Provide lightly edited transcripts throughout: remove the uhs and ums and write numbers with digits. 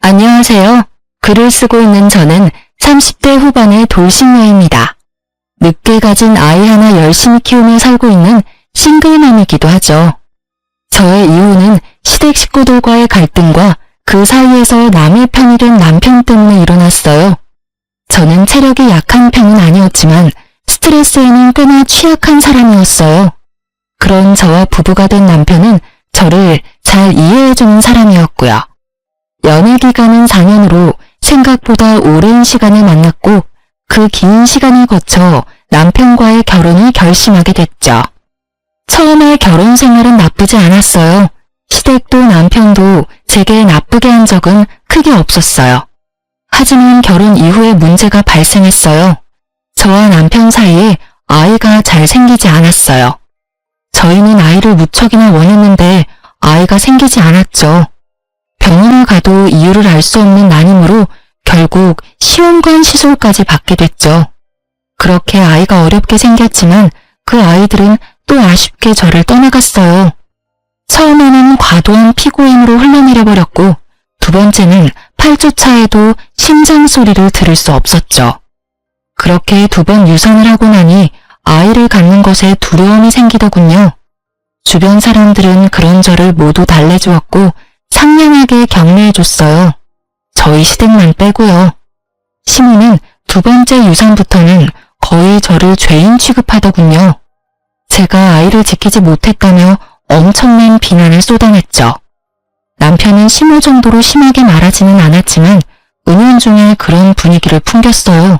안녕하세요. 글을 쓰고 있는 저는 30대 후반의 돌싱녀입니다. 늦게 가진 아이 하나 열심히 키우며 살고 있는 싱글맘이기도 하죠. 저의 이혼은 시댁 식구들과의 갈등과 그 사이에서 남의 편이 된 남편 때문에 일어났어요. 저는 체력이 약한 편은 아니었지만 스트레스에는 꽤나 취약한 사람이었어요. 그런 저와 부부가 된 남편은 저를 잘 이해해주는 사람이었고요. 연애 기간은 4년으로 생각보다 오랜 시간을 만났고 그 긴 시간을 거쳐 남편과의 결혼을 결심하게 됐죠. 처음에 결혼 생활은 나쁘지 않았어요. 시댁도 남편도 제게 나쁘게 한 적은 크게 없었어요. 하지만 결혼 이후에 문제가 발생했어요. 저와 남편 사이에 아이가 잘 생기지 않았어요. 저희는 아이를 무척이나 원했는데 아이가 생기지 않았죠. 병원을 가도 이유를 알 수 없는 난임으로 결국 시험관 시술까지 받게 됐죠. 그렇게 아이가 어렵게 생겼지만 그 아이들은 또 아쉽게 저를 떠나갔어요. 처음에는 과도한 피고임으로 흘러내려버렸고 두 번째는 8주 차에도 심장 소리를 들을 수 없었죠. 그렇게 2번 유산을 하고 나니 아이를 갖는 것에 두려움이 생기더군요. 주변 사람들은 그런 저를 모두 달래주었고 상냥하게 격려해줬어요. 저희 시댁만 빼고요. 시민은 2번째 유산부터는 거의 저를 죄인 취급하더군요. 제가 아이를 지키지 못했다며 엄청난 비난을 쏟아냈죠. 남편은 심호 정도로 심하게 말하지는 않았지만 은연중에 그런 분위기를 풍겼어요.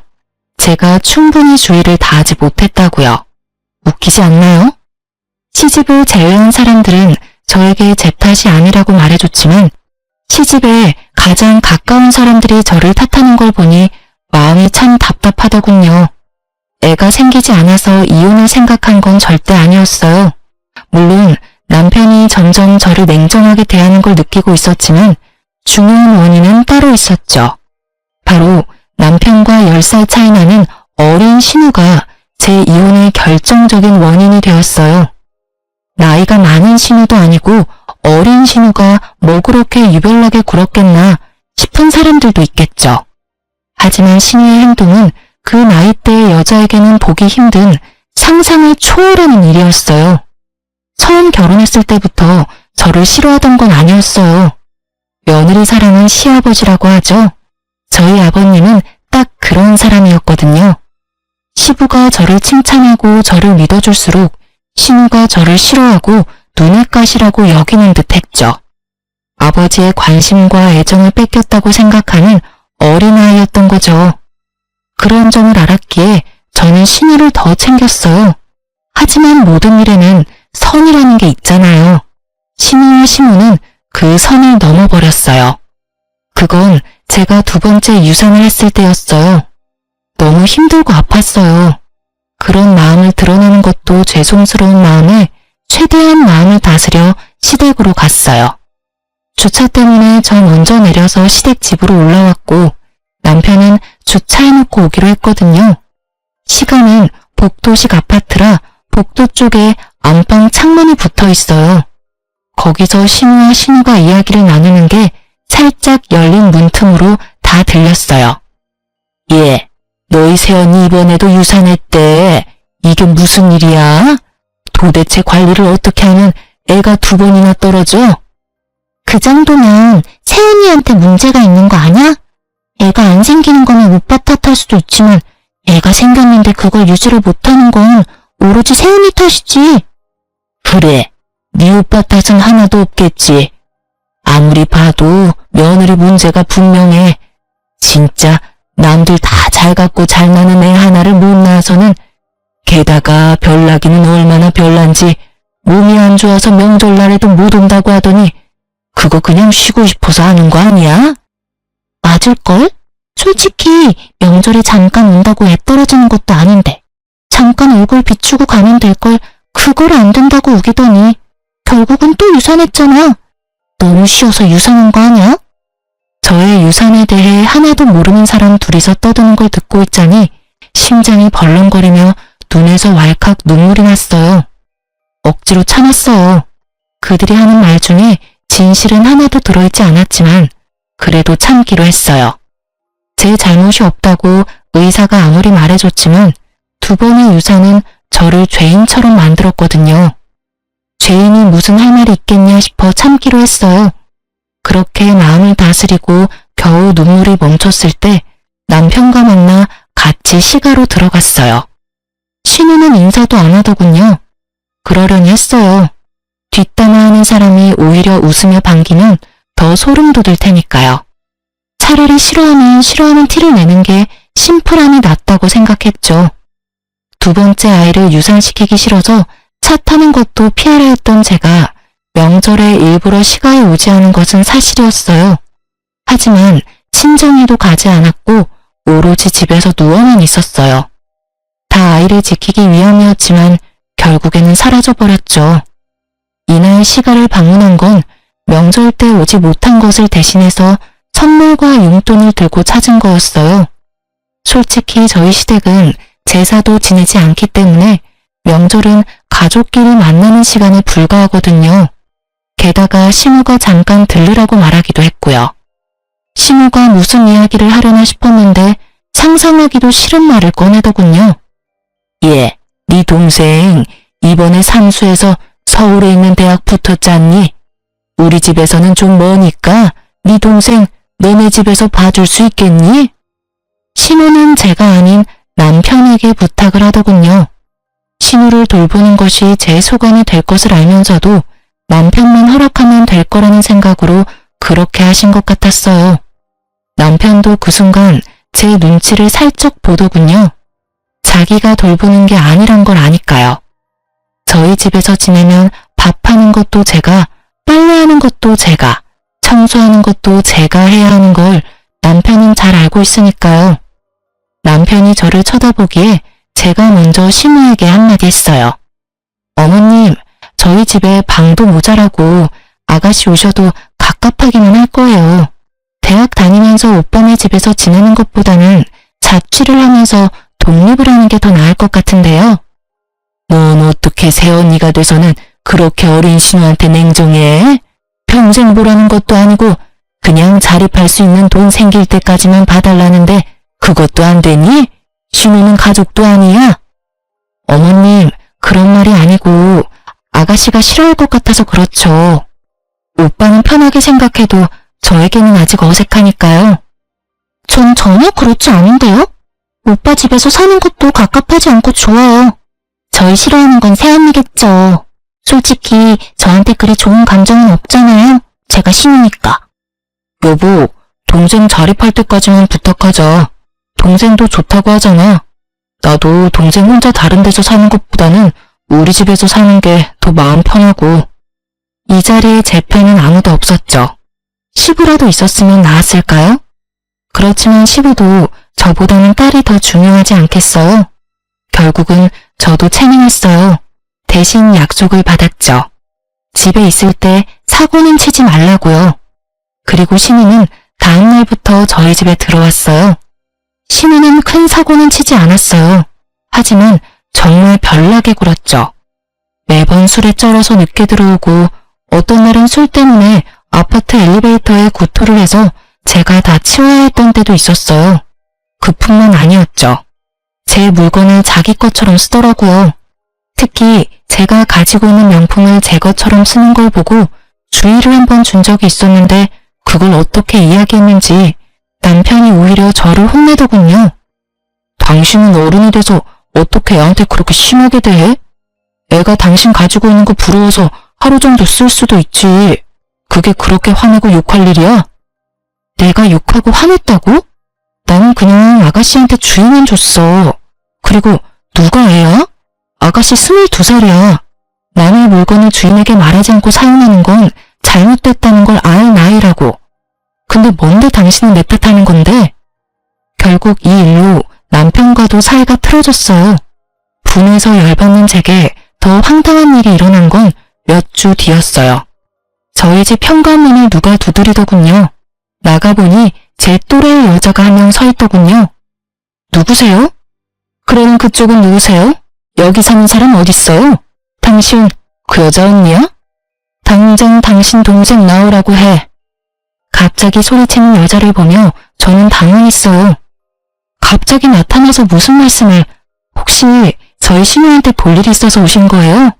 제가 충분히 주의를 다하지 못했다고요. 웃기지 않나요? 시집을 제외한 사람들은 저에게 제 탓이 아니라고 말해줬지만 시집에 가장 가까운 사람들이 저를 탓하는 걸 보니 마음이 참 답답하더군요. 애가 생기지 않아서 이혼을 생각한 건 절대 아니었어요. 물론 남편이 점점 저를 냉정하게 대하는 걸 느끼고 있었지만 중요한 원인은 따로 있었죠. 바로 남편과 10살 차이 나는 어린 신우가 제 이혼의 결정적인 원인이 되었어요. 나이가 많은 신우도 아니고 어린 신우가 뭐 그렇게 유별나게 굴었겠나 싶은 사람들도 있겠죠. 하지만 신우의 행동은 그 나이대의 여자에게는 보기 힘든 상상을 초월하는 일이었어요. 처음 결혼했을 때부터 저를 싫어하던 건 아니었어요. 며느리 사랑은 시아버지라고 하죠. 저희 아버님은 딱 그런 사람이었거든요. 시부가 저를 칭찬하고 저를 믿어줄수록 신우가 저를 싫어하고 눈엣 가시라고 여기는 듯 했죠. 아버지의 관심과 애정을 뺏겼다고 생각하는 어린아이였던 거죠. 그런 점을 알았기에 저는 신우를 더 챙겼어요. 하지만 모든 일에는 선이라는 게 있잖아요. 신우와 시무는 그 선을 넘어버렸어요. 그건 제가 2번째 유산을 했을 때였어요. 너무 힘들고 아팠어요. 그런 마음을 드러내는 것도 죄송스러운 마음에 최대한 마음을 다스려 시댁으로 갔어요. 주차 때문에 저 먼저 내려서 시댁 집으로 올라왔고 남편은 주차해놓고 오기로 했거든요. 시간은 복도식 아파트라 복도 쪽에 안방 창문이 붙어 있어요. 거기서 신우와 신우가 이야기를 나누는 게 살짝 열린 문틈으로 다 들렸어요. 예, 너희 새언니 이번에도 유산했대. 이게 무슨 일이야? 도대체 관리를 어떻게 하면 애가 2번이나 떨어져? 그 정도면 새언니한테 문제가 있는 거 아냐? 애가 안 생기는 거면 오빠 탓할 수도 있지만 애가 생겼는데 그걸 유지를 못하는 건 오로지 새언니 탓이지. 그래, 네 오빠 탓은 하나도 없겠지. 아무리 봐도 며느리 문제가 분명해. 진짜 남들 다 잘 갖고 잘 나는 애 하나를 못 낳아서는 게다가 별나기는 얼마나 별난지 몸이 안 좋아서 명절날에도 못 온다고 하더니 그거 그냥 쉬고 싶어서 하는 거 아니야? 맞을걸? 솔직히 명절에 잠깐 온다고 애 떨어지는 것도 아닌데 잠깐 얼굴 비추고 가면 될걸 그걸 안 된다고 우기더니 결국은 또 유산했잖아. 너무 쉬워서 유산한 거 아니야? 저의 유산에 대해 하나도 모르는 사람 둘이서 떠드는 걸 듣고 있자니 심장이 벌렁거리며 눈에서 왈칵 눈물이 났어요. 억지로 참았어요. 그들이 하는 말 중에 진실은 하나도 들어있지 않았지만 그래도 참기로 했어요. 제 잘못이 없다고 의사가 아무리 말해줬지만 2번의 유산은 저를 죄인처럼 만들었거든요. 죄인이 무슨 할 말이 있겠냐 싶어 참기로 했어요. 그렇게 마음을 다스리고 겨우 눈물이 멈췄을 때 남편과 만나 같이 시가로 들어갔어요. 신우는 인사도 안 하더군요. 그러려니 했어요. 뒷담화하는 사람이 오히려 웃으며 반기면 더 소름 돋을 테니까요. 차라리 싫어하면 싫어하는 티를 내는 게 심플함이 낫다고 생각했죠. 2번째 아이를 유산시키기 싫어서 차 타는 것도 피하려 했던 제가 명절에 일부러 시가에 오지 않은 것은 사실이었어요. 하지만 친정에도 가지 않았고 오로지 집에서 누워만 있었어요. 다 아이를 지키기 위함이었지만 결국에는 사라져버렸죠. 이날 시가를 방문한 건 명절 때 오지 못한 것을 대신해서 선물과 용돈을 들고 찾은 거였어요. 솔직히 저희 시댁은 제사도 지내지 않기 때문에 명절은 가족끼리 만나는 시간에 불과하거든요. 게다가 시무가 잠깐 들르라고 말하기도 했고요. 시무가 무슨 이야기를 하려나 싶었는데 상상하기도 싫은 말을 꺼내더군요. 예, 네 동생 이번에 삼수해서 서울에 있는 대학 붙었지 않니? 우리 집에서는 좀 머니까 네 동생 너네 집에서 봐줄 수 있겠니? 시무는 제가 아닌 남편에게 부탁을 하더군요. 시무를 돌보는 것이 제 소관이 될 것을 알면서도 남편만 허락하면 될 거라는 생각으로 그렇게 하신 것 같았어요. 남편도 그 순간 제 눈치를 살짝 보더군요. 자기가 돌보는 게 아니란 걸 아니까요. 저희 집에서 지내면 밥하는 것도 제가, 빨래하는 것도 제가, 청소하는 것도 제가 해야 하는 걸 남편은 잘 알고 있으니까요. 남편이 저를 쳐다보기에 제가 먼저 시무에게 한마디 했어요. 어머님, 저희 집에 방도 모자라고 아가씨 오셔도 갑갑하기만 할 거예요. 대학 다니면서 오빠네 집에서 지내는 것보다는 자취를 하면서 독립을 하는 게 더 나을 것 같은데요. 넌 어떻게 새언니가 돼서는 그렇게 어린 신우한테 냉정해? 평생 보라는 것도 아니고 그냥 자립할 수 있는 돈 생길 때까지만 봐달라는데 그것도 안 되니? 신우는 가족도 아니야? 어머님, 그런 말이 아니고 아가씨가 싫어할 것 같아서 그렇죠. 오빠는 편하게 생각해도 저에게는 아직 어색하니까요. 전 전혀 그렇지 않은데요? 오빠 집에서 사는 것도 갑갑하지 않고 좋아요. 절 싫어하는 건 새언니겠죠. 솔직히 저한테 그리 좋은 감정은 없잖아요. 제가 신우니까. 여보, 동생 자립할 때까지만 부탁하자. 동생도 좋다고 하잖아. 나도 동생 혼자 다른 데서 사는 것보다는 우리 집에서 사는 게 더 마음 편하고. 이 자리에 제 편은 아무도 없었죠. 시부라도 있었으면 나았을까요? 그렇지만 시부도 저보다는 딸이 더 중요하지 않겠어요? 결국은 저도 체념했어요. 대신 약속을 받았죠. 집에 있을 때 사고는 치지 말라고요. 그리고 신우는 다음 날부터 저희 집에 들어왔어요. 신우는 큰 사고는 치지 않았어요. 하지만 정말 별나게 굴었죠. 매번 술에 쩔어서 늦게 들어오고 어떤 날은 술 때문에 아파트 엘리베이터에 구토를 해서 제가 다 치워야 했던 때도 있었어요. 그뿐만 아니었죠. 제 물건을 자기 것처럼 쓰더라고요. 특히 제가 가지고 있는 명품을 제 것처럼 쓰는 걸 보고 주의를 한번 준 적이 있었는데 그걸 어떻게 이야기했는지 남편이 오히려 저를 혼내더군요. 당신은 어른이 돼서 어떻게 애한테 그렇게 심하게 대해? 애가 당신 가지고 있는 거 부러워서 하루 정도 쓸 수도 있지. 그게 그렇게 화내고 욕할 일이야? 내가 욕하고 화냈다고? 나는 그냥 아가씨한테 주의만 줬어. 그리고 누가 애야? 아가씨 22살이야. 남의 물건을 주인에게 말하지 않고 사용하는 건 잘못됐다는 걸 아는 나이라고. 근데 뭔데 당신은 내 탓하는 건데? 결국 이 일로 남편과도 사이가 틀어졌어요. 분해서 열받는 제게 더 황당한 일이 일어난 건 몇 주 뒤였어요. 저희 집 현관문을 누가 두드리더군요. 나가보니 제 또래의 여자가 한 명 서 있더군요. 누구세요? 그러는 그쪽은 누구세요? 여기 사는 사람 어딨어요? 당신 그 여자 언니야? 당장 당신 동생 나오라고 해. 갑자기 소리치는 여자를 보며 저는 당황했어요. 갑자기 나타나서 무슨 말씀을, 혹시 저희 신우한테 볼 일이 있어서 오신 거예요?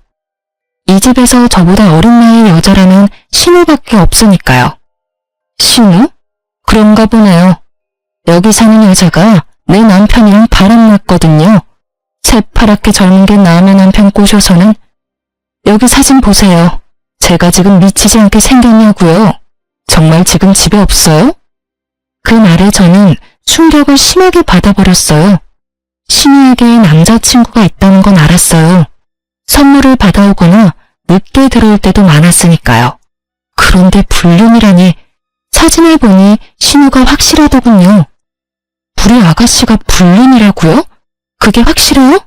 이 집에서 저보다 어린 나이의 여자라면 신우밖에 없으니까요. 신우? 그런가 보네요. 여기 사는 여자가 내 남편이랑 바람났거든요. 새파랗게 젊은 게 남의 남편 꼬셔서는. 여기 사진 보세요. 제가 지금 미치지 않게 생겼냐고요. 정말 지금 집에 없어요? 그 말에 저는 충격을 심하게 받아버렸어요. 신우에게 남자친구가 있다는 건 알았어요. 선물을 받아오거나 늦게 들어올 때도 많았으니까요. 그런데 불륜이라니, 사진을 보니 신우가 확실하더군요. 우리 아가씨가 불륜이라고요? 그게 확실해요?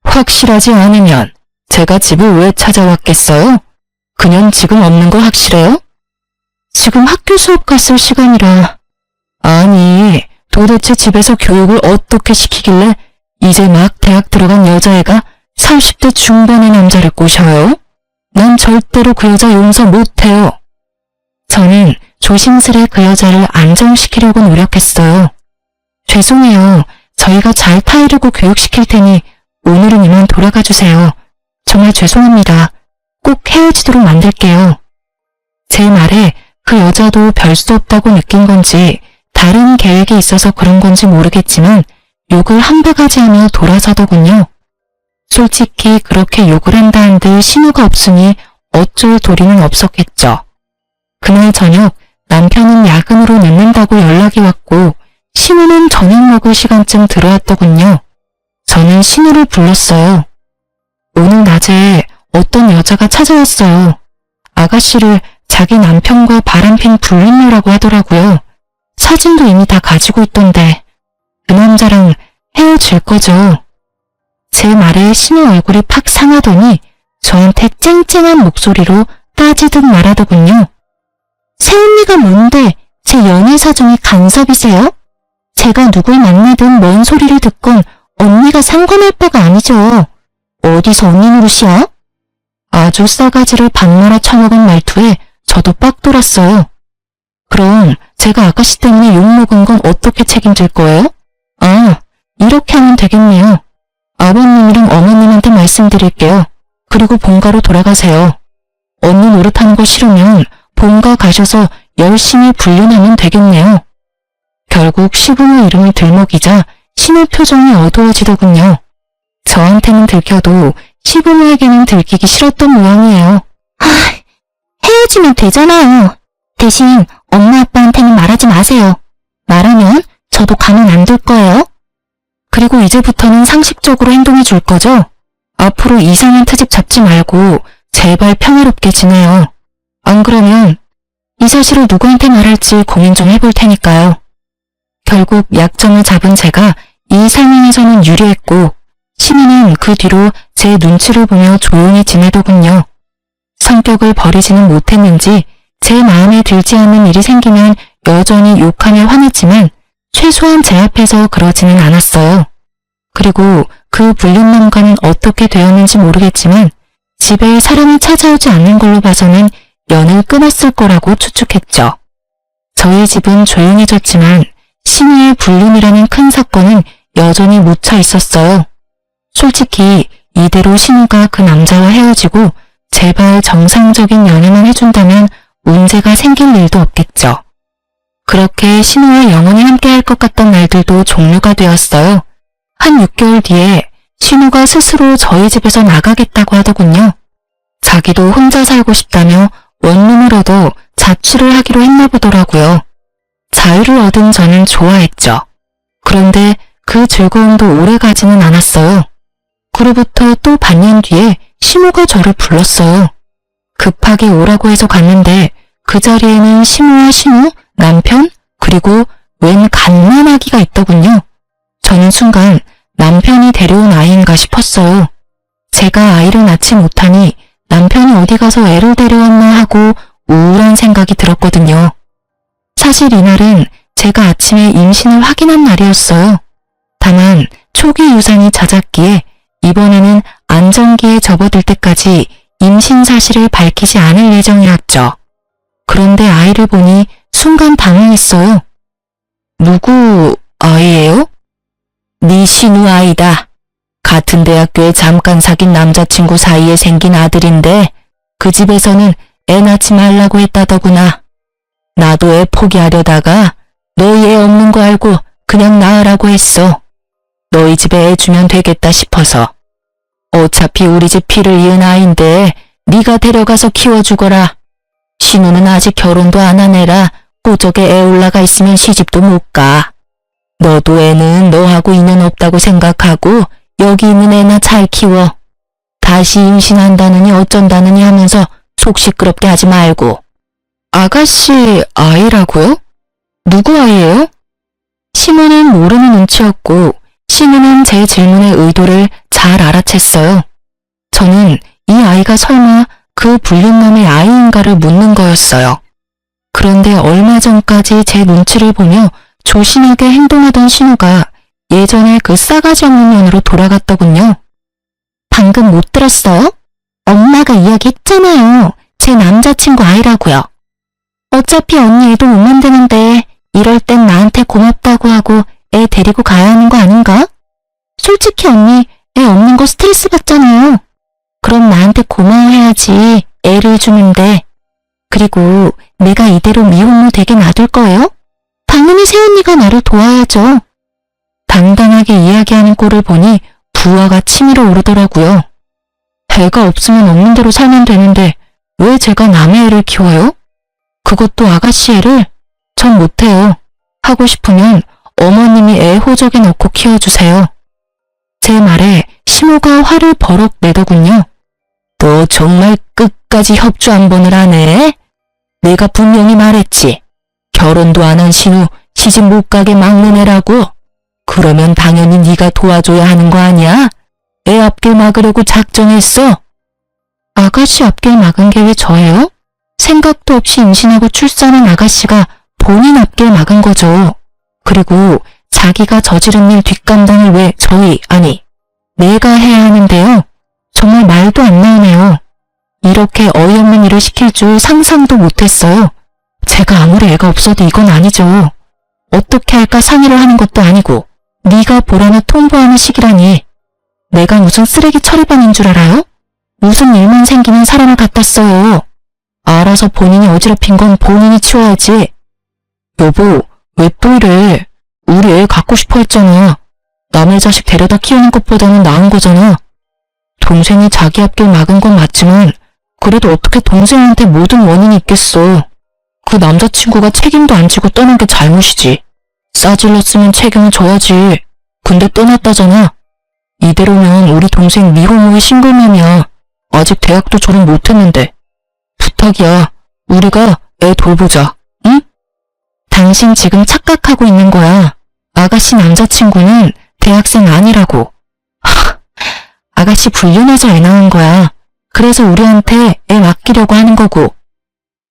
확실하지 않으면 제가 집을 왜 찾아왔겠어요? 그냥 지금 없는 거 확실해요? 지금 학교 수업 갔을 시간이라. 아니, 도대체 집에서 교육을 어떻게 시키길래 이제 막 대학 들어간 여자애가 30대 중반의 남자를 꼬셔요? 난 절대로 그 여자 용서 못해요. 저는 조심스레 그 여자를 안정시키려고 노력했어요. 죄송해요. 저희가 잘 타이르고 교육시킬 테니 오늘은 이만 돌아가 주세요. 정말 죄송합니다. 꼭 헤어지도록 만들게요. 제 말에 그 여자도 별 수 없다고 느낀 건지 다른 계획이 있어서 그런 건지 모르겠지만 욕을 한 바가지 하며 돌아서더군요. 솔직히 그렇게 욕을 한다 한들 신우가 없으니 어쩔 도리는 없었겠죠. 그날 저녁 남편은 야근으로 늦는다고 연락이 왔고 신우는 저녁 먹을 시간쯤 들어왔더군요. 저는 신우를 불렀어요. 오늘 낮에 어떤 여자가 찾아왔어요. 아가씨를 자기 남편과 바람핀 불륜녀라고 하더라고요. 사진도 이미 다 가지고 있던데 그 남자랑 헤어질 거죠. 제 말에 신우 얼굴이 팍 상하더니 저한테 쨍쨍한 목소리로 따지듯 말하더군요. 새언니가 뭔데 제 연애 사정이 간섭이세요? 제가 누굴 만나든 뭔 소리를 듣건 언니가 상관할 바가 아니죠. 어디서 언니 노릇이야? 아주 싸가지를 박말아 쳐먹은 말투에 저도 빡 돌았어요. 그럼 제가 아가씨 때문에 욕먹은 건 어떻게 책임질 거예요? 아, 이렇게 하면 되겠네요. 아버님이랑 어머님한테 말씀드릴게요. 그리고 본가로 돌아가세요. 언니 노릇하는 거 싫으면 본가 가셔서 열심히 불륜하면 되겠네요. 결국 시부모 이름을 들먹이자 신우 표정이 어두워지더군요. 저한테는 들켜도 시부모에게는 들키기 싫었던 모양이에요. 헤어지면 되잖아요. 대신 엄마 아빠한테는 말하지 마세요. 말하면 저도 가만 안 둘 거예요. 그리고 이제부터는 상식적으로 행동해 줄 거죠? 앞으로 이상한 트집 잡지 말고 제발 평화롭게 지내요. 안 그러면 이 사실을 누구한테 말할지 고민 좀 해볼 테니까요. 결국 약점을 잡은 제가 이 설명에서는 유리했고 신우는 그 뒤로 제 눈치를 보며 조용히 지내더군요. 성격을 버리지는 못했는지 제 마음에 들지 않는 일이 생기면 여전히 욕하며 화냈지만 최소한 제 앞에서 그러지는 않았어요. 그리고 그 불륜남과는 어떻게 되었는지 모르겠지만 집에 사람이 찾아오지 않는 걸로 봐서는 연을 끊었을 거라고 추측했죠. 저희 집은 조용해졌지만 신우의 불륜이라는 큰 사건은 여전히 묻혀 있었어요. 솔직히 이대로 신우가 그 남자와 헤어지고 제발 정상적인 연애만 해준다면 문제가 생길 일도 없겠죠. 그렇게 신우와 영원히 함께할 것 같던 날들도 종료가 되었어요. 한 6개월 뒤에 신우가 스스로 저희 집에서 나가겠다고 하더군요. 자기도 혼자 살고 싶다며 원룸을 얻어 자취를 하기로 했나 보더라고요. 자유를 얻은 저는 좋아했죠. 그런데 그 즐거움도 오래가지는 않았어요. 그로부터 또 반년 뒤에 신우가 저를 불렀어요. 급하게 오라고 해서 갔는데 그 자리에는 신우와 신우, 남편, 그리고 웬 갓난아기가 있더군요. 저는 순간 남편이 데려온 아이인가 싶었어요. 제가 아이를 낳지 못하니 남편이 어디 가서 애를 데려왔나 하고 우울한 생각이 들었거든요. 사실 이날은 제가 아침에 임신을 확인한 날이었어요. 다만 초기 유산이 잦았기에 이번에는 안정기에 접어들 때까지 임신 사실을 밝히지 않을 예정이었죠. 그런데 아이를 보니 순간 당황했어요. 누구 아이예요? 네 신우 아이다. 같은 대학교에 잠깐 사귄 남자친구 사이에 생긴 아들인데 그 집에서는 애 낳지 말라고 했다더구나. 나도 애 포기하려다가 너희 애 없는 거 알고 그냥 낳으라고 했어. 너희 집에 애 주면 되겠다 싶어서. 어차피 우리 집 피를 이은 아이인데 네가 데려가서 키워주거라. 신우는 아직 결혼도 안 한 애라 호적에 애 올라가 있으면 시집도 못 가. 너도 애는 너하고 인연 없다고 생각하고 여기 있는 애나 잘 키워. 다시 임신한다느니 어쩐다느니 하면서 속 시끄럽게 하지 말고. 아가씨 아이라고요? 누구 아이예요? 시모는 모르는 눈치였고 신우는 제 질문의 의도를 잘 알아챘어요. 저는 이 아이가 설마 그 불륜남의 아이인가를 묻는 거였어요. 그런데 얼마 전까지 제 눈치를 보며 조신하게 행동하던 신우가 예전에 그 싸가지 없는 년으로 돌아갔더군요. 방금 못 들었어요? 엄마가 이야기했잖아요. 제 남자친구 아이라고요. 어차피 언니 애도 못 만드는데 이럴 땐 나한테 고맙다고 하고 애 데리고 가야 하는 거 아닌가? 솔직히 언니 애 없는 거 스트레스 받잖아요. 그럼 나한테 고마워해야지 애를 주는데. 그리고 내가 이대로 미혼모 되게 놔둘 거예요? 당연히 새언니가 나를 도와야죠. 당당하게 이야기하는 꼴을 보니 부하가 치밀어 오르더라고요. 애가 없으면 없는 대로 살면 되는데 왜 제가 남의 애를 키워요? 그것도 아가씨 애를? 전 못해요. 하고 싶으면 어머님이 애 호적에 넣고 키워주세요. 제 말에 시모가 화를 버럭 내더군요. 너 정말 끝까지 협조 한 번을 하네? 내가 분명히 말했지. 결혼도 안 한 신우 시집 못 가게 막는 애라고. 그러면 당연히 네가 도와줘야 하는 거 아니야? 애 앞길 막으려고 작정했어. 아가씨 앞길 막은 게 왜 저예요? 생각도 없이 임신하고 출산한 아가씨가 본인 앞길 막은 거죠. 그리고 자기가 저지른 일 뒷감당을 왜 아니 내가 해야 하는데요. 정말 말도 안 나오네요. 이렇게 어이없는 일을 시킬 줄 상상도 못했어요. 제가 아무리 애가 없어도 이건 아니죠. 어떻게 할까 상의를 하는 것도 아니고 네가 보라나 통보하는 시기라니. 내가 무슨 쓰레기 처리반인 줄 알아요? 무슨 일만 생기면 사람을 갖다 써요. 알아서 본인이 어지럽힌 건 본인이 치워야지. 여보, 왜 또 이래? 우리 애 갖고 싶어 했잖아. 남의 자식 데려다 키우는 것보다는 나은 거잖아. 동생이 자기 앞길 막은 건 맞지만 그래도 어떻게 동생한테 모든 원인이 있겠어. 그 남자친구가 책임도 안 지고 떠난 게 잘못이지. 싸질렀으면 책임을 져야지. 근데 떠났다잖아. 이대로면 우리 동생 미혼모의 싱글맘이야. 아직 대학도 졸업 못했는데. 부탁이야. 우리가 애 돌보자. 응? 당신 지금 착각하고 있는 거야. 아가씨 남자친구는 대학생 아니라고. 아가씨 불륜해서 애 낳은 거야. 그래서 우리한테 애 맡기려고 하는 거고.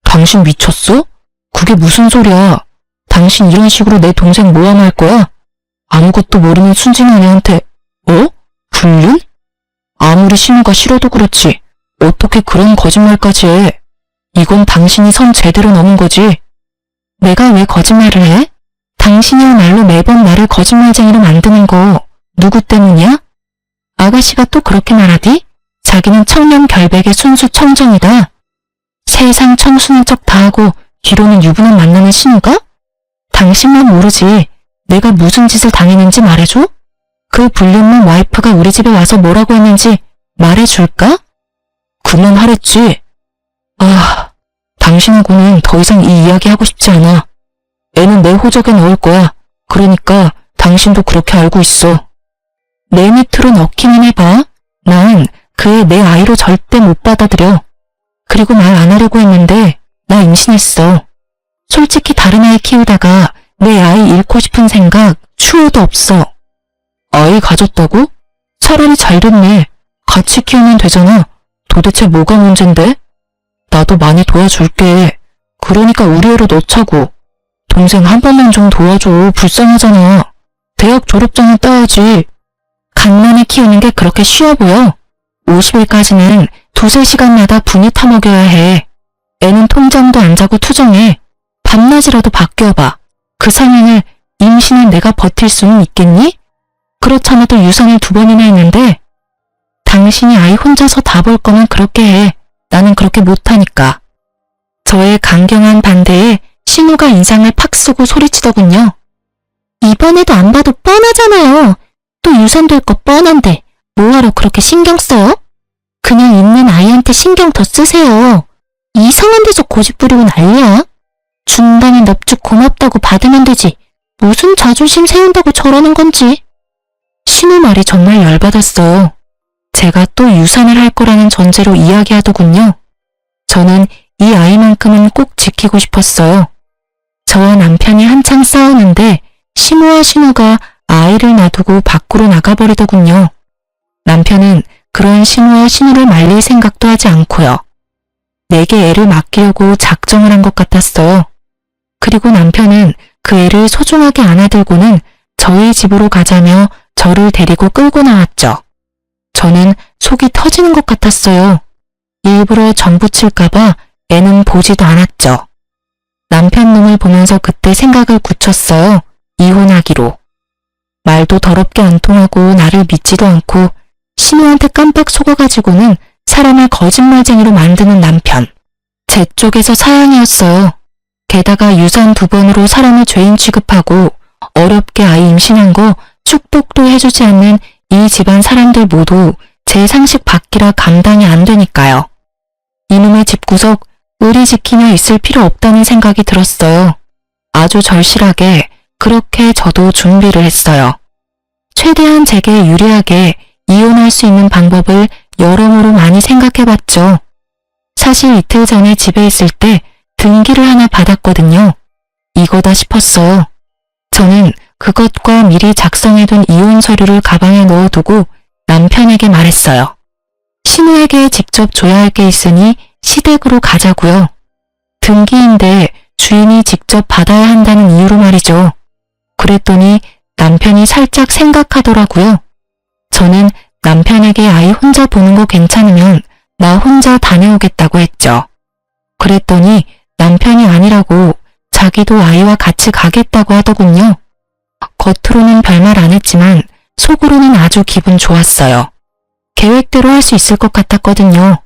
당신 미쳤어? 그게 무슨 소리야. 당신 이런 식으로 내 동생 모함할 거야? 아무것도 모르는 순진한 애한테. 불륜? 아무리 신우가 싫어도 그렇지. 어떻게 그런 거짓말까지 해. 이건 당신이 선 제대로 넘은 거지. 내가 왜 거짓말을 해? 당신이야말로 매번 나를 거짓말쟁이로 만드는 거 누구 때문이야? 아가씨가 또 그렇게 말하디? 자기는 청렴 결백의 순수 청정이다. 세상 청순한 척 다하고 뒤로는 유부남 만나는 신우가? 당신만 모르지. 내가 무슨 짓을 당했는지 말해줘? 그 불륜남 와이프가 우리 집에 와서 뭐라고 했는지 말해줄까? 그만하랬지. 당신하고는 더 이상 이 이야기 하고 싶지 않아. 애는 내 호적에 넣을 거야. 그러니까 당신도 그렇게 알고 있어. 내 밑으로 넣기만 해봐. 난 그 애 내 아이로 절대 못 받아들여. 그리고 말 안 하려고 했는데 나 임신했어. 솔직히 다른 아이 키우다가 내 아이 잃고 싶은 생각 추호도 없어. 아이 가졌다고? 차라리 잘 됐네. 같이 키우면 되잖아. 도대체 뭐가 문젠데? 나도 많이 도와줄게. 그러니까 우리 애로 넣자고. 동생 한 번만 좀 도와줘. 불쌍하잖아. 대학 졸업장은 따야지. 갓난애 키우는 게 그렇게 쉬워 보여? 50일까지는 2~3시간마다 분유 타먹여야 해. 애는 통잠도 안 자고 투정해. 밤낮이라도 바뀌어봐. 그 상황을 임신한 내가 버틸 수는 있겠니? 그렇잖아도 유산을 2번이나 했는데 당신이 아이 혼자서 다 볼 거면 그렇게 해. 나는 그렇게 못하니까. 저의 강경한 반대에 신우가 인상을 팍 쓰고 소리치더군요. 이번에도 안 봐도 뻔하잖아요. 또 유산될 거 뻔한데 뭐하러 그렇게 신경 써요? 그냥 있는 아이한테 신경 더 쓰세요. 이상한 데서 고집 부리고 난리야. 준다면 넙죽 고맙다고 받으면 되지. 무슨 자존심 세운다고 저러는 건지. 신우 말이 정말 열받았어요. 제가 또 유산을 할 거라는 전제로 이야기하더군요. 저는 이 아이만큼은 꼭 지키고 싶었어요. 저와 남편이 한창 싸우는데 시모와 신우가 아이를 놔두고 밖으로 나가버리더군요. 남편은 그런 시모와 신우를 말릴 생각도 하지 않고요. 내게 애를 맡기려고 작정을 한 것 같았어요. 그리고 남편은 그 애를 소중하게 안아들고는 저희 집으로 가자며 저를 데리고 끌고 나왔죠. 저는 속이 터지는 것 같았어요. 일부러 정붙일까봐 애는 보지도 않았죠. 남편 놈을 보면서 그때 생각을 굳혔어요. 이혼하기로. 말도 더럽게 안 통하고 나를 믿지도 않고 신우한테 깜빡 속아가지고는 사람을 거짓말쟁이로 만드는 남편. 제 쪽에서 사양이었어요. 게다가 유산 2번으로 사람을 죄인 취급하고 어렵게 아이 임신한 거 축복도 해주지 않는 이 집안 사람들 모두 제 상식 밖이라 감당이 안 되니까요. 이놈의 집구석 의리 지키며 있을 필요 없다는 생각이 들었어요. 아주 절실하게 그렇게 저도 준비를 했어요. 최대한 제게 유리하게 이혼할 수 있는 방법을 여러모로 많이 생각해봤죠. 사실 이틀 전에 집에 있을 때 등기를 하나 받았거든요. 이거다 싶었어요. 저는 그것과 미리 작성해둔 이혼 서류를 가방에 넣어두고 남편에게 말했어요. 신우에게 직접 줘야 할 게 있으니 시댁으로 가자고요. 등기인데 주인이 직접 받아야 한다는 이유로 말이죠. 그랬더니 남편이 살짝 생각하더라고요. 저는 남편에게 아이 혼자 보는 거 괜찮으면 나 혼자 다녀오겠다고 했죠. 그랬더니 남편이 아니라고 자기도 아이와 같이 가겠다고 하더군요. 겉으로는 별말 안 했지만 속으로는 아주 기분 좋았어요. 계획대로 할 수 있을 것 같았거든요.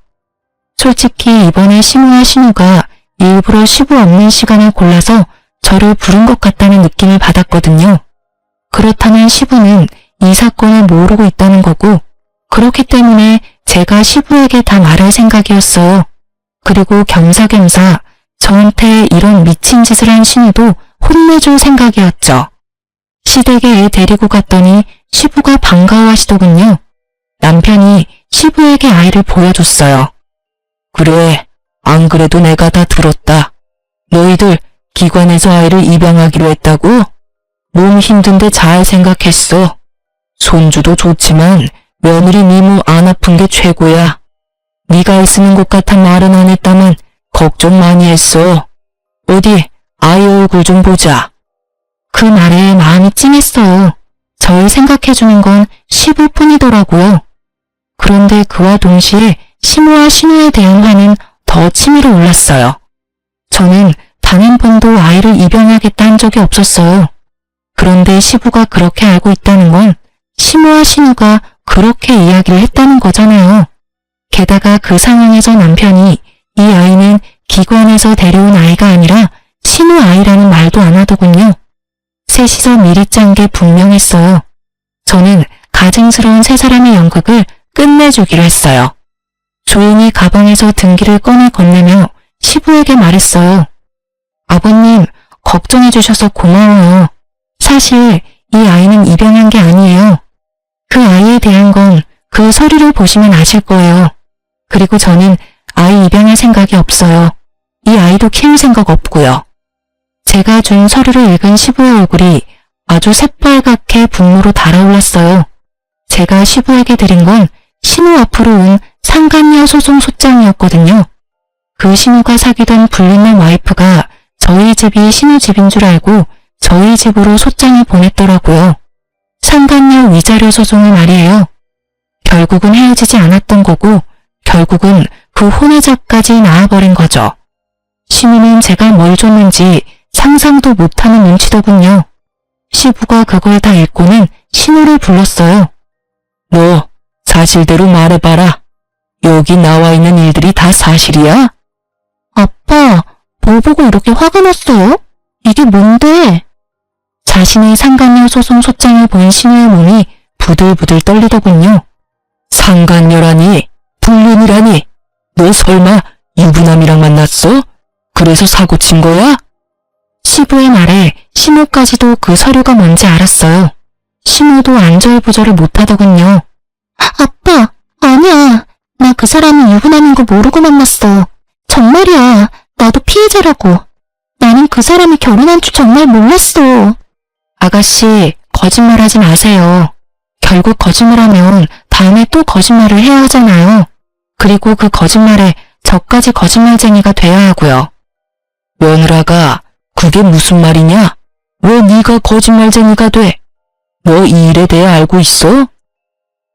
솔직히 이번에 시모와 신우가 일부러 시부 없는 시간을 골라서 저를 부른 것 같다는 느낌을 받았거든요. 그렇다면 시부는 이 사건을 모르고 있다는 거고 그렇기 때문에 제가 시부에게 다 말할 생각이었어요. 그리고 겸사겸사 저한테 이런 미친 짓을 한 신우도 혼내줄 생각이었죠. 시댁에 애 데리고 갔더니 시부가 반가워하시더군요. 남편이 시부에게 아이를 보여줬어요. 그래, 안 그래도 내가 다 들었다. 너희들 기관에서 아이를 입양하기로 했다고? 몸 힘든데 잘 생각했어. 손주도 좋지만 며느리 니모 안 아픈 게 최고야. 네가 애쓰는 것 같아 말은 안 했다만 걱정 많이 했어. 어디 아이 얼굴 좀 보자. 그 말에 마음이 찡했어요. 저를 생각해주는 건 시부뿐이더라고요. 그런데 그와 동시에 시모와 신우에 대한 화는 더 치밀어 올랐어요. 저는 단 한 번도 아이를 입양하겠다 한 적이 없었어요. 그런데 시부가 그렇게 알고 있다는 건 시모와 신우가 그렇게 이야기를 했다는 거잖아요. 게다가 그 상황에서 남편이 이 아이는 기관에서 데려온 아이가 아니라 신우 아이라는 말도 안 하더군요. 셋이서 미리 짠 게 분명했어요. 저는 가증스러운 세 사람의 연극을 끝내주기로 했어요. 조용히 가방에서 등기를 꺼내 건네며 시부에게 말했어요. 아버님, 걱정해 주셔서 고마워요. 사실 이 아이는 입양한 게 아니에요. 그 아이에 대한 건 그 서류를 보시면 아실 거예요. 그리고 저는 아이 입양할 생각이 없어요. 이 아이도 키울 생각 없고요. 제가 준 서류를 읽은 시부의 얼굴이 아주 새빨갛게 분노로 달아올랐어요. 제가 시부에게 드린 건 신우 앞으로 온 상간녀 소송 소장이었거든요. 그 신우가 사귀던 불륜남 와이프가 저희 집이 신우 집인 줄 알고 저희 집으로 소장을 보냈더라고요. 상간녀 위자료 소송을 말이에요. 결국은 헤어지지 않았던 거고 결국은 그 혼외자까지 나와버린 거죠. 신우는 제가 뭘 줬는지 상상도 못하는 눈치더군요. 시부가 그걸 다 읽고는 신호를 불렀어요. 너 사실대로 말해봐라. 여기 나와 있는 일들이 다 사실이야? 아빠, 뭘 보고 이렇게 화가 났어요? 이게 뭔데? 자신의 상간녀 소송 소장을 본 신우의 몸이 부들부들 떨리더군요. 상간녀라니? 불륜이라니? 너 설마 유부남이랑 만났어? 그래서 사고 친 거야? 시부의 말에 신우까지도 그 서류가 뭔지 알았어요. 신우도 안절부절을 못하더군요. 아빠, 아니야. 나 그 사람이 유부남인 거 모르고 만났어. 정말이야. 나도 피해자라고. 나는 그 사람이 결혼한 줄 정말 몰랐어. 아가씨, 거짓말하지 마세요. 결국 거짓말하면 다음에 또 거짓말을 해야 하잖아요. 그리고 그 거짓말에 저까지 거짓말쟁이가 돼야 하고요. 며느라가 그게 무슨 말이냐? 왜 네가 거짓말쟁이가 돼? 너 이 일에 대해 알고 있어?